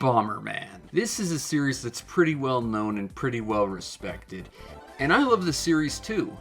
Bomberman. This is a series that's pretty well known and pretty well respected, and I love the series too,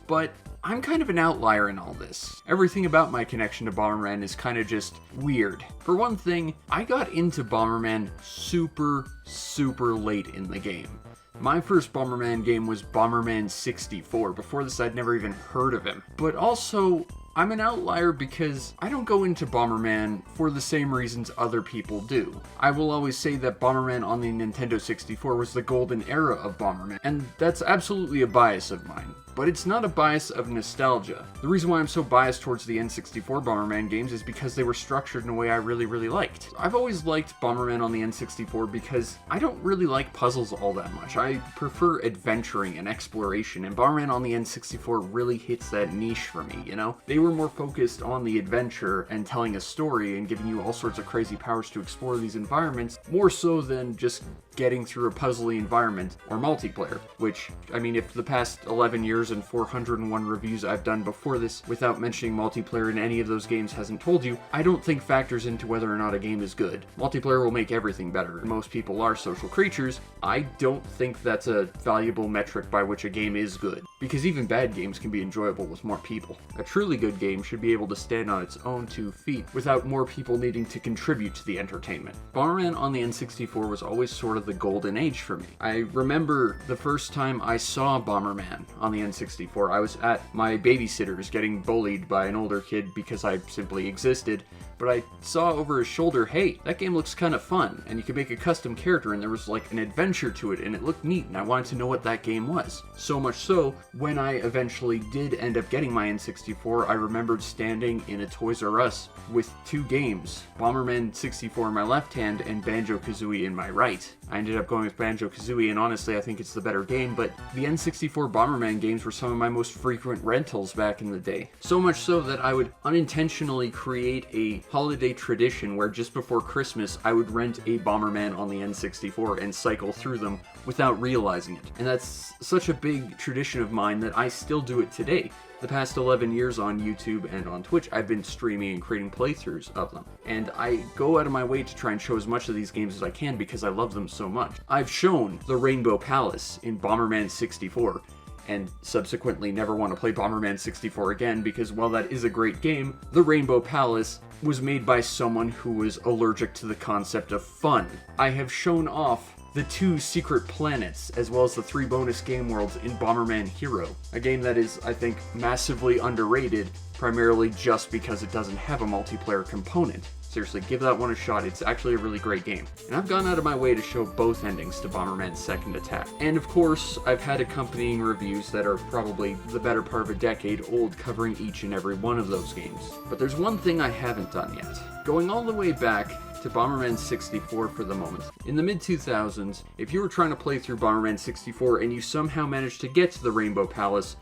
but I'm kind of an outlier in all this. Everything about my connection to Bomberman is kind of just weird. For one thing, I got into Bomberman super late in the game. My first Bomberman game was Bomberman 64. Before this, I'd never even heard of him. But also, I'm an outlier because I don't go into Bomberman for the same reasons other people do. I will always say that Bomberman on the Nintendo 64 was the golden era of Bomberman, and that's absolutely a bias of mine. But it's not a bias of nostalgia. The reason why I'm so biased towards the N64 Bomberman games is because they were structured in a way I really liked. I've always liked Bomberman on the N64 because I don't really like puzzles all that much. I prefer adventuring and exploration, and Bomberman on the N64 really hits that niche for me, you know? They were more focused on the adventure and telling a story and giving you all sorts of crazy powers to explore these environments, more so than just getting through a puzzly environment or multiplayer, which, I mean, if the past 11 years and 401 reviews I've done before this without mentioning multiplayer in any of those games hasn't told you, I don't think factors into whether or not a game is good. Multiplayer will make everything better. Most people are social creatures. I don't think that's a valuable metric by which a game is good, because even bad games can be enjoyable with more people. A truly good game should be able to stand on its own 2 feet without more people needing to contribute to the entertainment. Bomberman on the N64 was always sort of the golden age for me. I remember the first time I saw Bomberman on the N64, I was at my babysitter's getting bullied by an older kid because I simply existed, but I saw over his shoulder, hey, that game looks kind of fun, and you could make a custom character, and there was like an adventure to it, and it looked neat, and I wanted to know what that game was. So much so, when I eventually did end up getting my N64, I remembered standing in a Toys R Us with 2 games, Bomberman 64 in my left hand and Banjo-Kazooie in my right. I ended up going with Banjo-Kazooie, and honestly, I think it's the better game, but the N64 Bomberman games were some of my most frequent rentals back in the day. So much so that I would unintentionally create a holiday tradition where just before Christmas, I would rent a Bomberman on the N64 and cycle through them without realizing it. And that's such a big tradition of mine that I still do it today. The past 11 years on YouTube and on Twitch, I've been streaming and creating playthroughs of them. And I go out of my way to try and show as much of these games as I can because I love them so much. I've shown the Rainbow Palace in Bomberman 64, and subsequently never want to play Bomberman 64 again because while that is a great game, the Rainbow Palace was made by someone who was allergic to the concept of fun. I have shown off the 2 secret planets, as well as the 3 bonus game worlds in Bomberman Hero, a game that is, I think, massively underrated, primarily just because it doesn't have a multiplayer component. Seriously, give that one a shot, it's actually a really great game. And I've gone out of my way to show both endings to Bomberman's Second Attack. And of course, I've had accompanying reviews that are probably the better part of a decade old covering each and every one of those games. But there's one thing I haven't done yet. Going all the way back to Bomberman 64 for the moment. In the mid-2000s, if you were trying to play through Bomberman 64 and you somehow managed to get to the Rainbow Palace,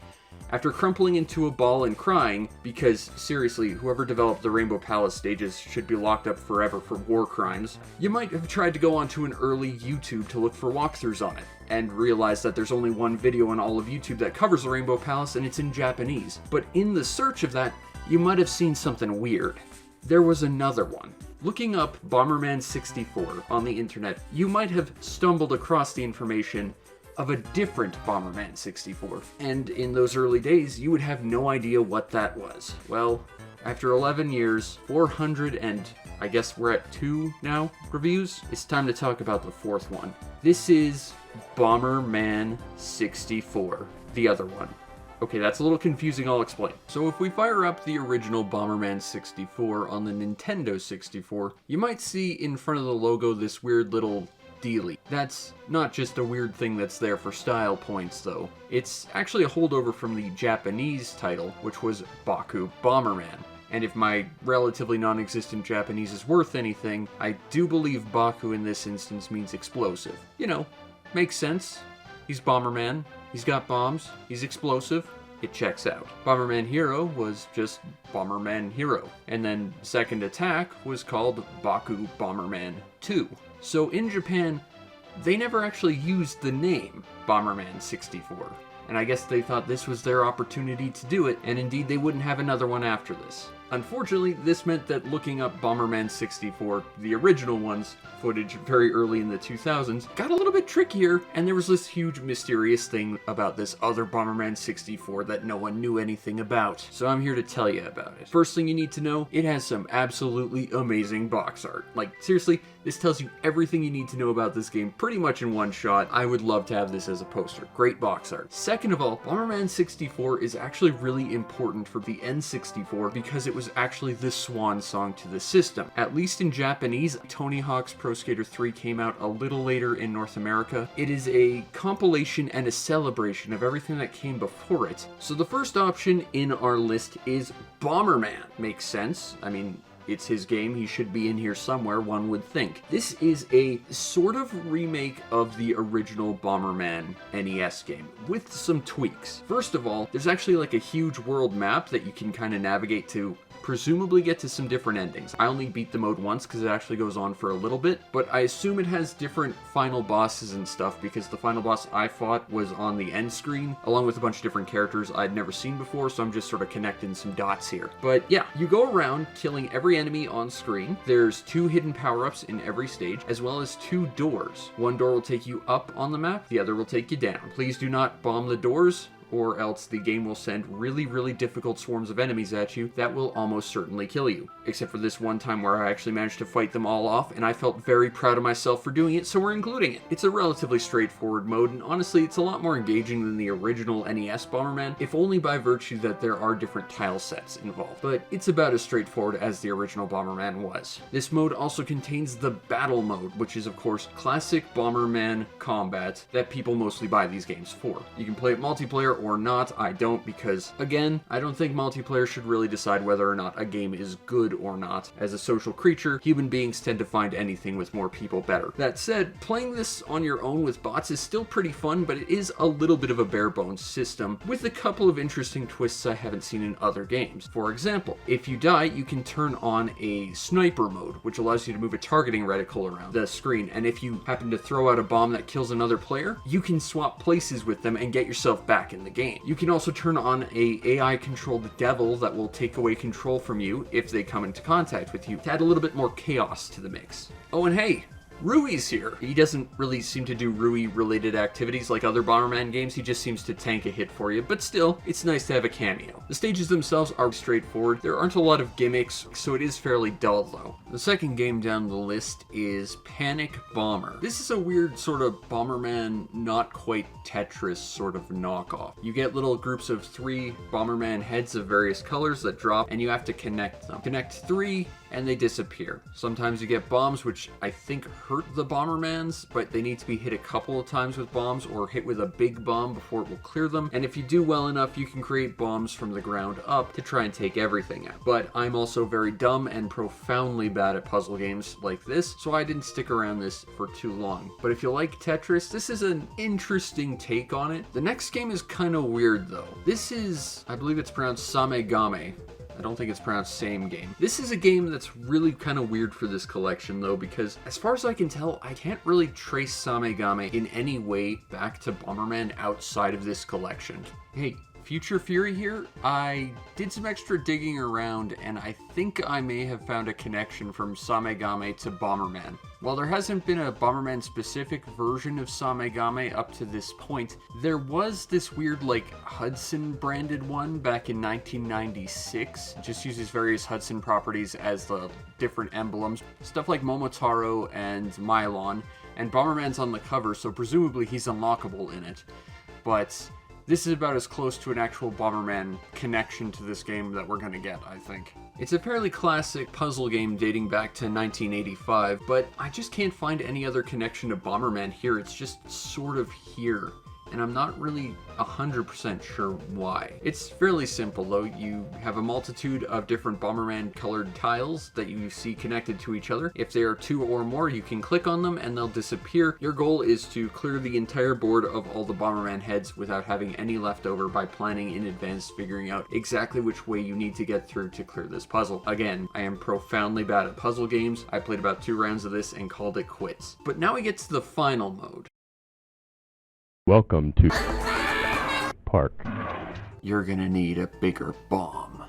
after crumpling into a ball and crying, because seriously, whoever developed the Rainbow Palace stages should be locked up forever for war crimes, you might have tried to go onto an early YouTube to look for walkthroughs on it, and realize that there's only one video on all of YouTube that covers the Rainbow Palace and it's in Japanese. But in the search of that, you might have seen something weird. There was another one. Looking up Bomberman 64 on the internet, you might have stumbled across the information of a different Bomberman 64. And in those early days, you would have no idea what that was. Well, after 11 years, 400 and I guess we're at 2 now reviews, it's time to talk about the 4th one. This is Bomberman 64, the other one. Okay, that's a little confusing, I'll explain. So if we fire up the original Bomberman 64 on the Nintendo 64, you might see in front of the logo this weird little dealie. That's not just a weird thing that's there for style points, though. It's actually a holdover from the Japanese title, which was Baku Bomberman. And if my relatively non-existent Japanese is worth anything, I do believe Baku in this instance means explosive. You know, makes sense. He's Bomberman, he's got bombs, he's explosive, it checks out. Bomberman Hero was just Bomberman Hero, and then Second Attack was called Baku Bomberman 2. So in Japan, they never actually used the name Bomberman 64. And I guess they thought this was their opportunity to do it, and indeed they wouldn't have another one after this. Unfortunately, this meant that looking up Bomberman 64, the original one's footage very early in the 2000s, got a little bit trickier, and there was this huge mysterious thing about this other Bomberman 64 that no one knew anything about. So I'm here to tell you about it. First thing you need to know, it has some absolutely amazing box art. Like, seriously, this tells you everything you need to know about this game pretty much in one shot. I would love to have this as a poster. Great box art. Second of all, Bomberman 64 is actually really important for the N64 because it was actually the swan song to the system. At least in Japanese, Tony Hawk's Pro Skater 3 came out a little later in North America. It is a compilation and a celebration of everything that came before it. So the first option in our list is Bomberman. Makes sense. I mean, it's his game, he should be in here somewhere, one would think. This is a sort of remake of the original Bomberman NES game, with some tweaks. First of all, there's actually like a huge world map that you can kind of navigate to, presumably get to some different endings. I only beat the mode once because it actually goes on for a little bit, but I assume it has different final bosses and stuff because the final boss I fought was on the end screen, along with a bunch of different characters I'd never seen before, so I'm just sort of connecting some dots here. But yeah, you go around killing every enemy on screen. There's 2 hidden power-ups in every stage, as well as 2 doors. One door will take you up on the map, the other will take you down. Please do not bomb the doors, or else the game will send really, really difficult swarms of enemies at you that will almost certainly kill you. Except for this one time where I actually managed to fight them all off, and I felt very proud of myself for doing it, so we're including it. It's a relatively straightforward mode, and honestly, it's a lot more engaging than the original NES Bomberman, if only by virtue that there are different tile sets involved. But it's about as straightforward as the original Bomberman was. This mode also contains the Battle Mode, which is of course classic Bomberman combat that people mostly buy these games for. You can play it multiplayer or not. I don't, because again, I don't think multiplayer should really decide whether or not a game is good or not. As a social creature, human beings tend to find anything with more people better. That said, playing this on your own with bots is still pretty fun, but it is a little bit of a bare bones system with a couple of interesting twists I haven't seen in other games. For example, if you die, you can turn on a sniper mode, which allows you to move a targeting reticle around the screen, and if you happen to throw out a bomb that kills another player, you can swap places with them and get yourself back in the game. You can also turn on a AI-controlled devil that will take away control from you if they come into contact with you to add a little bit more chaos to the mix. Oh, and hey, Rui's here. He doesn't really seem to do Rui-related activities like other Bomberman games, he just seems to tank a hit for you, but still, it's nice to have a cameo. The stages themselves are straightforward, there aren't a lot of gimmicks, so it is fairly dull though. The second game down the list is Panic Bomber. This is a weird sort of Bomberman, not quite Tetris sort of knockoff. You get little groups of 3 Bomberman heads of various colors that drop, and you have to connect them. Connect 3, and they disappear. Sometimes you get bombs, which I think hurt the Bombermans, but they need to be hit a couple of times with bombs or hit with a big bomb before it will clear them. And if you do well enough, you can create bombs from the ground up to try and take everything out. But I'm also very dumb and profoundly bad at puzzle games like this, so I didn't stick around this for too long. But if you like Tetris, this is an interesting take on it. The next game is kind of weird though. This is, I believe it's pronounced SameGame. I don't think it's pronounced SameGame. This is a game that's really kind of weird for this collection though, because as far as I can tell, I can't really trace SameGame in any way back to Bomberman outside of this collection. Hey, Future Fury here. I did some extra digging around and I think I may have found a connection from SameGame to Bomberman. While there hasn't been a Bomberman specific version of SameGame up to this point, there was this weird like Hudson branded one back in 1996. It just uses various Hudson properties as the different emblems. Stuff like Momotaro and Mylon, and Bomberman's on the cover, so presumably he's unlockable in it. But this is about as close to an actual Bomberman connection to this game that we're gonna get, I think. It's a fairly classic puzzle game dating back to 1985, but I just can't find any other connection to Bomberman here. It's just sort of here, and I'm not really 100% sure why. It's fairly simple though. You have a multitude of different Bomberman colored tiles that you see connected to each other. If there are 2 or more, you can click on them and they'll disappear. Your goal is to clear the entire board of all the Bomberman heads without having any left over by planning in advance, figuring out exactly which way you need to get through to clear this puzzle. Again, I am profoundly bad at puzzle games. I played about 2 rounds of this and called it quits. But now we get to the final mode. Welcome to Park. You're gonna need a bigger bomb.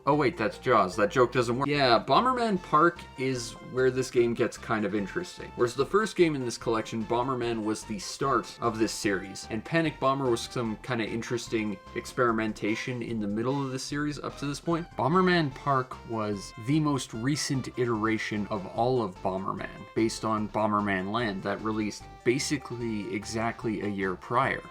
Oh wait, that's Jaws. That joke doesn't work. Yeah, Bomberman Park is where this game gets kind of interesting. Whereas the first game in this collection, Bomberman, was the start of this series, and Panic Bomber was some kind of interesting experimentation in the middle of the series up to this point. Bomberman Park was the most recent iteration of all of Bomberman, based on Bomberman Land, that released basically exactly a year prior.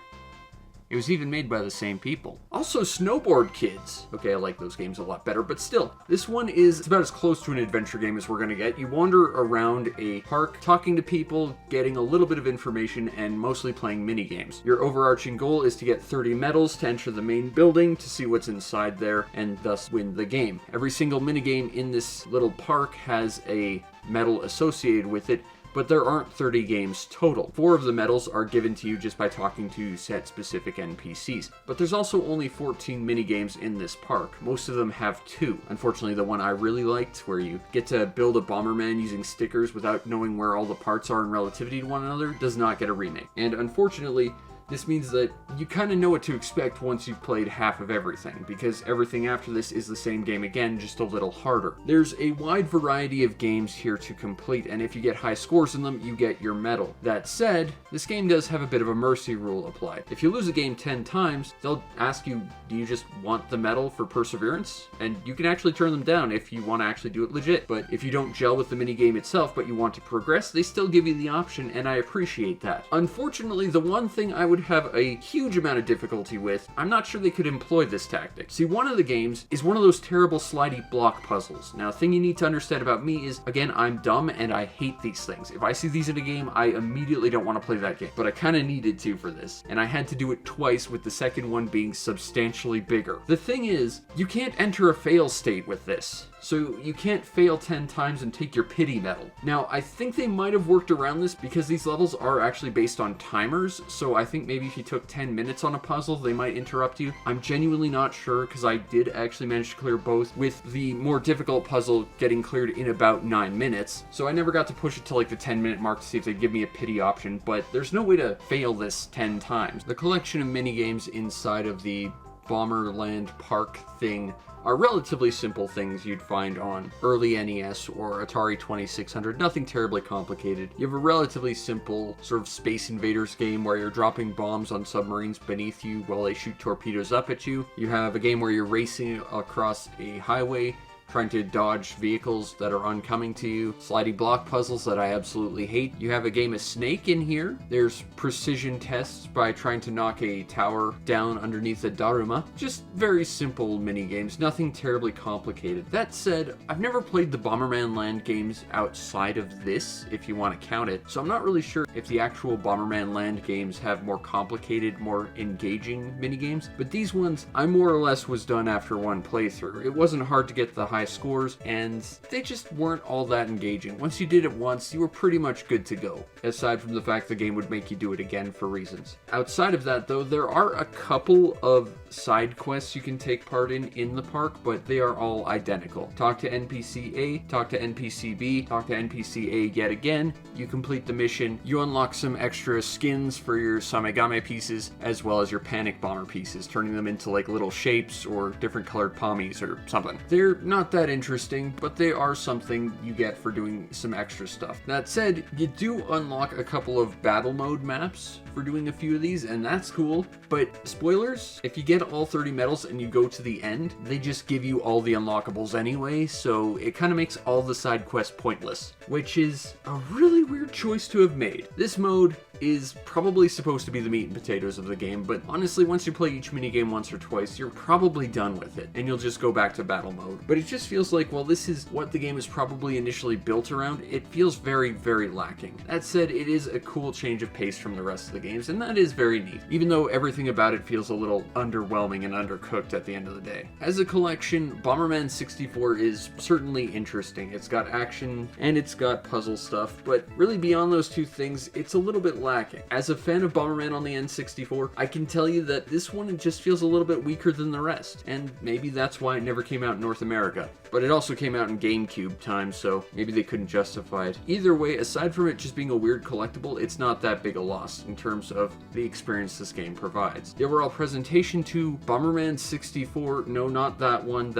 It was even made by the same people. Also, Snowboard Kids. Okay, I like those games a lot better, but still, this one is about as close to an adventure game as we're gonna get. You wander around a park, talking to people, getting a little bit of information, and mostly playing mini games. Your overarching goal is to get 30 medals to enter the main building, to see what's inside there, and thus win the game. Every single minigame in this little park has a medal associated with it, but there aren't 30 games total. 4 of the medals are given to you just by talking to set-specific NPCs. But there's also only 14 minigames in this park. Most of them have 2. Unfortunately, the one I really liked, where you get to build a Bomberman using stickers without knowing where all the parts are in relativity to one another, does not get a remake. And unfortunately, this means that you kind of know what to expect once you've played half of everything, because everything after this is the same game again, just a little harder. There's a wide variety of games here to complete, and if you get high scores in them, you get your medal. That said, this game does have a bit of a mercy rule applied. If you lose a game 10 times, they'll ask you, do you just want the medal for perseverance? And you can actually turn them down if you want to actually do it legit. But if you don't gel with the minigame itself, but you want to progress, they still give you the option, and I appreciate that. Unfortunately, the one thing I would have a huge amount of difficulty with, I'm not sure they could employ this tactic. See, one of the games is one of those terrible slidey block puzzles. Now, the thing you need to understand about me is, again, I'm dumb and I hate these things. If I see these in a game, I immediately don't want to play that game. But I kind of needed to for this, and I had to do it twice, with the second one being substantially bigger. The thing is, you can't enter a fail state with this. So you can't fail 10 times and take your pity medal. Now, I think they might have worked around this because these levels are actually based on timers, so I think maybe if you took 10 minutes on a puzzle, they might interrupt you. I'm genuinely not sure, because I did actually manage to clear both, with the more difficult puzzle getting cleared in about 9 minutes. So I never got to push it to like the 10-minute mark to see if they'd give me a pity option, but there's no way to fail this 10 times. The collection of minigames inside of the Bomberland Park thing are relatively simple things you'd find on early NES or Atari 2600, nothing terribly complicated. You have a relatively simple sort of Space Invaders game where you're dropping bombs on submarines beneath you while they shoot torpedoes up at you. You have a game where you're racing across a highway, trying to dodge vehicles that are oncoming to you, slidey block puzzles that I absolutely hate. You have a game of Snake in here. There's precision tests by trying to knock a tower down underneath a Daruma. Just very simple mini games, nothing terribly complicated. That said, I've never played the Bomberman Land games outside of this, if you want to count it, so I'm not really sure if the actual Bomberman Land games have more complicated, more engaging mini games, but these ones I more or less was done after one playthrough. It wasn't hard to get the high scores, and they just weren't all that engaging. Once you did it once, you were pretty much good to go, aside from the fact the game would make you do it again for reasons. Outside of that, though, there are a couple of side quests you can take part in the park, but they are all identical. Talk to NPC A, talk to NPC B, talk to NPC A yet again, you complete the mission, you unlock some extra skins for your Samegame pieces, as well as your Panic Bomber pieces, turning them into like little shapes or different colored pommies or something. They're not that interesting, but they are something you get for doing some extra stuff. That said, you do unlock a couple of battle mode maps for doing a few of these, and that's cool, but spoilers, if you get all 30 medals and you go to the end, they just give you all the unlockables anyway, so it kind of makes all the side quests pointless, which is a really weird choice to have made. This mode is probably supposed to be the meat and potatoes of the game, but honestly, once you play each minigame once or twice, you're probably done with it, and you'll just go back to battle mode. But it just feels like, while this is what the game is probably initially built around, it feels very, very lacking. That said, it is a cool change of pace from the rest of the games, and that is very neat, even though everything about it feels a little underwhelming and undercooked at the end of the day. As a collection, Bomberman 64 is certainly interesting. It's got action, and it's got puzzle stuff, but really beyond those two things, it's a little bit lacking. As a fan of Bomberman on the N64, I can tell you that this one just feels a little bit weaker than the rest, and maybe that's why it never came out in North America. but it also came out in GameCube time, so maybe they couldn't justify it. Either way, aside from it just being a weird collectible, it's not that big a loss in terms of the experience this game provides. The overall presentation to Bomberman 64, no, not that one,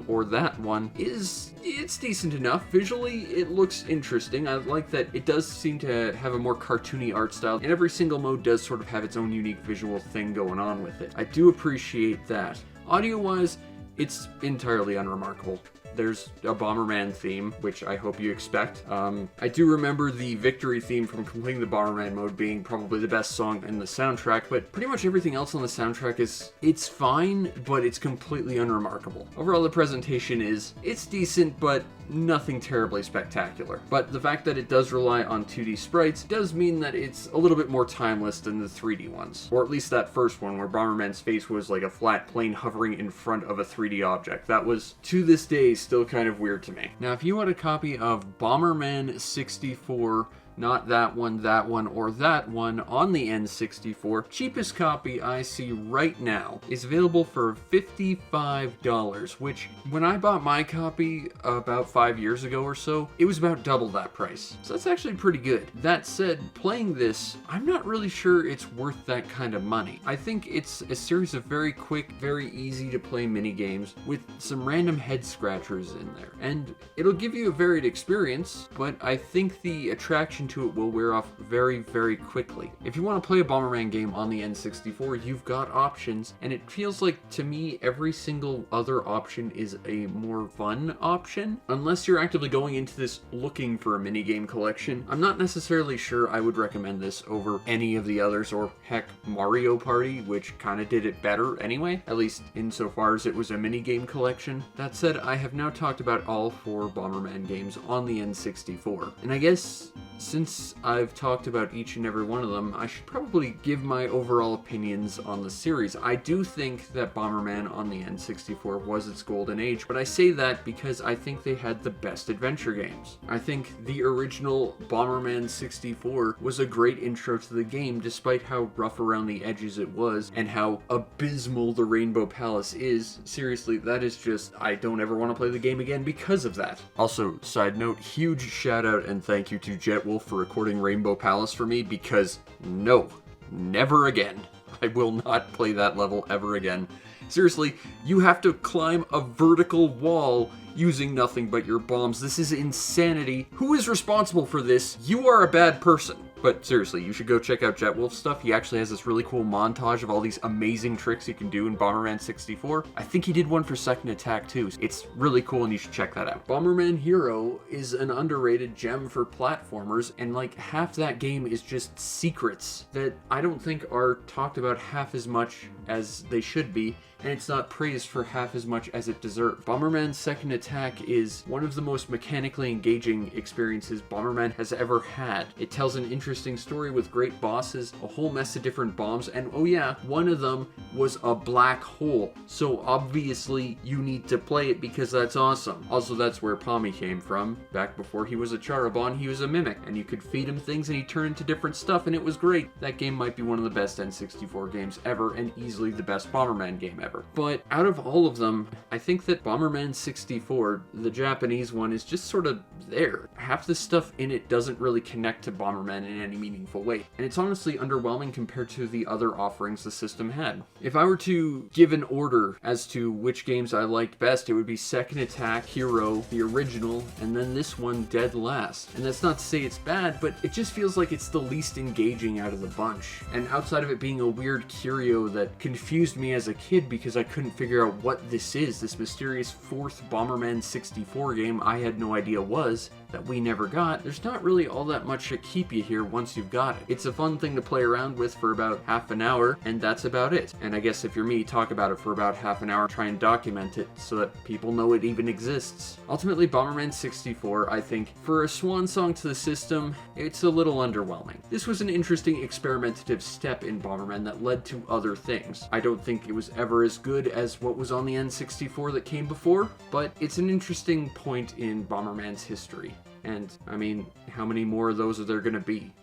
or that one, it's decent enough. Visually, it looks interesting. I like that it does seem to have a more cartoony art style, and every single mode does sort of have its own unique visual thing going on with it. I do appreciate that. Audio-wise, it's entirely unremarkable. There's a Bomberman theme, which I hope you expect. I do remember the victory theme from completing the Bomberman mode being probably the best song in the soundtrack, but pretty much everything else on the soundtrack it's fine, but it's completely unremarkable. Overall, the presentation it's decent, but nothing terribly spectacular. But the fact that it does rely on 2D sprites does mean that it's a little bit more timeless than the 3D ones. Or at least that first one, where Bomberman's face was like a flat plane hovering in front of a 3D object. That was, to this day, still kind of weird to me. Now, if you want a copy of Bomberman 64, not that one, or that one on the N64, cheapest copy I see right now is available for $55, which when I bought my copy about 5 years ago or so, it was about double that price. So that's actually pretty good. That said, playing this, I'm not really sure it's worth that kind of money. I think it's a series of very quick, very easy to play mini games with some random head scratchers in there. And it'll give you a varied experience, but I think the attraction to it will wear off very, very quickly. If you want to play a Bomberman game on the N64, you've got options, and it feels like, to me, every single other option is a more fun option. Unless you're actively going into this looking for a minigame collection, I'm not necessarily sure I would recommend this over any of the others, or heck, Mario Party, which kind of did it better anyway, at least insofar as it was a minigame collection. That said, I have now talked about all 4 Bomberman games on the N64, and I guess since I've talked about each and every one of them, I should probably give my overall opinions on the series. I do think that Bomberman on the N64 was its golden age, but I say that because I think they had the best adventure games. I think the original Bomberman 64 was a great intro to the game, despite how rough around the edges it was, and how abysmal the Rainbow Palace is. Seriously, that is just, I don't ever want to play the game again because of that. Also, side note, huge shout out and thank you to JetWolf for recording Rainbow Palace for me, because no, never again. I will not play that level ever again. Seriously, you have to climb a vertical wall using nothing but your bombs. This is insanity. Who is responsible for this? You are a bad person. But seriously, you should go check out JetWolf's stuff. He actually has this really cool montage of all these amazing tricks you can do in Bomberman 64. I think he did one for Second Attack too. It's really cool and you should check that out. Bomberman Hero is an underrated gem for platformers, and like half that game is just secrets that I don't think are talked about half as much as they should be, and it's not praised for half as much as it deserves. Bomberman Second Attack is one of the most mechanically engaging experiences Bomberman has ever had. It tells an interesting story with great bosses, a whole mess of different bombs, and oh yeah, one of them was a black hole. So obviously you need to play it because that's awesome. Also, that's where Pommy came from. Back before he was a Charabon, he was a mimic, and you could feed him things and he turned into different stuff, and it was great. That game might be one of the best N64 games ever, and easily the best Bomberman game ever. But out of all of them, I think that Bomberman 64, the Japanese one, is just sort of there. Half the stuff in it doesn't really connect to Bomberman in any meaningful way, and it's honestly underwhelming compared to the other offerings the system had. If I were to give an order as to which games I liked best, it would be Second Attack, Hero, the original, and then this one dead last. And that's not to say it's bad, but it just feels like it's the least engaging out of the bunch. And outside of it being a weird curio that confused me as a kid because I couldn't figure out what this is, this mysterious 4th Bomberman 64 game I had no idea was, that we never got, there's not really all that much to keep you here once you've got it. It's a fun thing to play around with for about half an hour, and that's about it. And I guess if you're me, talk about it for about half an hour, try and document it so that people know it even exists. Ultimately, Bomberman 64, I think, for a swan song to the system, it's a little underwhelming. This was an interesting experimentative step in Bomberman that led to other things. I don't think it was ever as good as what was on the N64 that came before, but it's an interesting point in Bomberman's history. And, I mean, how many more of those are there gonna be?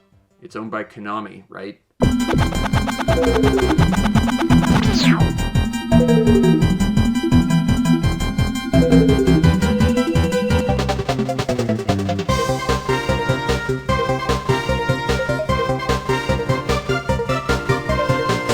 It's owned by Konami, right?